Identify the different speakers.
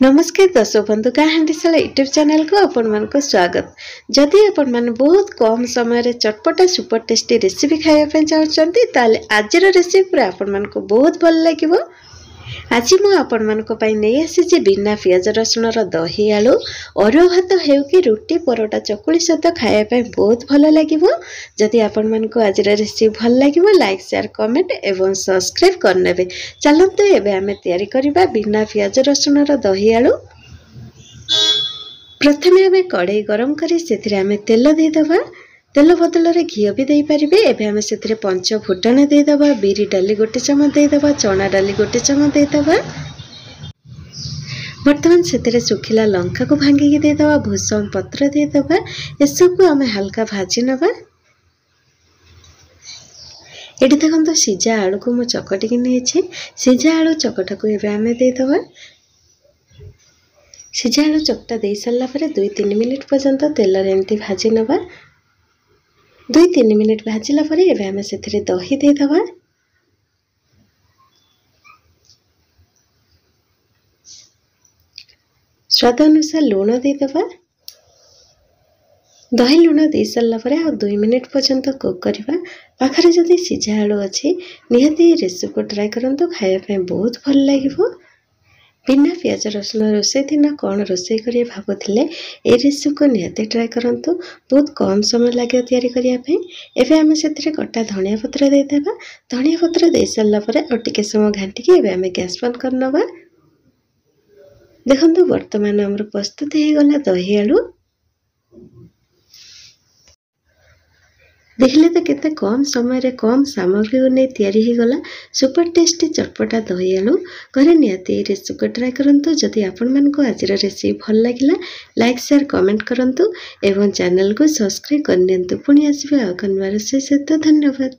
Speaker 1: नमस्कार दर्शक बंधु गाँ हांडीशाला यूट्यूब चैनल को आपण मान को स्वागत। जदि आपण मान बहुत कम समय रे चटपटा सुपर टेस्टी रेसिपी खाया पे चाहछंती ताले आजिर रेसिपी पूरा आपण मान को बहुत भल लागिवो। आज मु आपण मान को पई नै आसी जे बिना पियाज रसुन रो दही आलू अरुआ भात हेउ कि रोटी परोटा चकुली सहित खाया पे बहुत भल लागिवो। जदि आपण मान को आज रेसिपी भल लागिवो लाइक शेयर कमेंट एवं सब्सक्राइब करनेबे। चलंतु एबे हमें तयारी करिबा बिना पियाज रसुन रो दही आलू। प्रथमे हमें कड़ाई गरम करी सेथिरे हमें तेल दे दबा। तेल बदल रे घी भी दे पारिबे। एबे हमें सेथिरे पंच फुटण दे दबा, बिरी डाली गोटे चमच दे दबा, चना डाली गोटे चमच दे दबा। वर्तमान सेथिरे सुखिला लंका को भांगी दे दबा, भूसम पत्र दे दबा। ए सब को हमें हल्का भाजी नबा। एठी देखंतो सिजा आलू को मु चकटी के नेछि। सिजा आलू चकटा को एबे हमें दे दबा। सिजा आलू चकटा दे सल्ला परे 2-3 मिनिट पर्यंत तेल रे एंती भाजी नबा। 2-3 मिनिट भाजिला परे एबे हमें सेथिरे दही दे दबा। स्वाद अनुसार लूण दे दबा। दही लूण दे सल्ला परे आ 2 मिनिट पर्यंत कुक करबा। पाखरे जदि सिझा आलू अछि निहाती रेसिपी को ट्राई करंतु, खाया पे बहुत भल लागिवो। बिना पियाज रसुन रोसे दिन कौन रोसे करिए भाबुथिले ए रेसिपी को निहाती ट्राई करंतु। बहुत कम समय लागे तयारी करिया पे। एबे हम सेथिरे कटा धनिया पत्र दे देबा। धनिया पत्र दे सल्ला परे और टिके समय घांटी के एबे हम गैस बंद करनबा। देखंतु वर्तमान हमर प्रस्तुत हे गला दही आलू। देखले तो केते कम समय रे कम सामग्री को नै तयारी हे गला सुपर टेस्टी चटपटा दही आलू। घरे निहाती रेसिपी को ट्राई करंतु। जदि आपण मन को आज रेसिपी भल लागिला लाइक शेयर कमेंट करंतु एवं चैनल को सब्सक्राइब करनियंतु। पुणी आसीबे आ कनवार से धन्यवाद।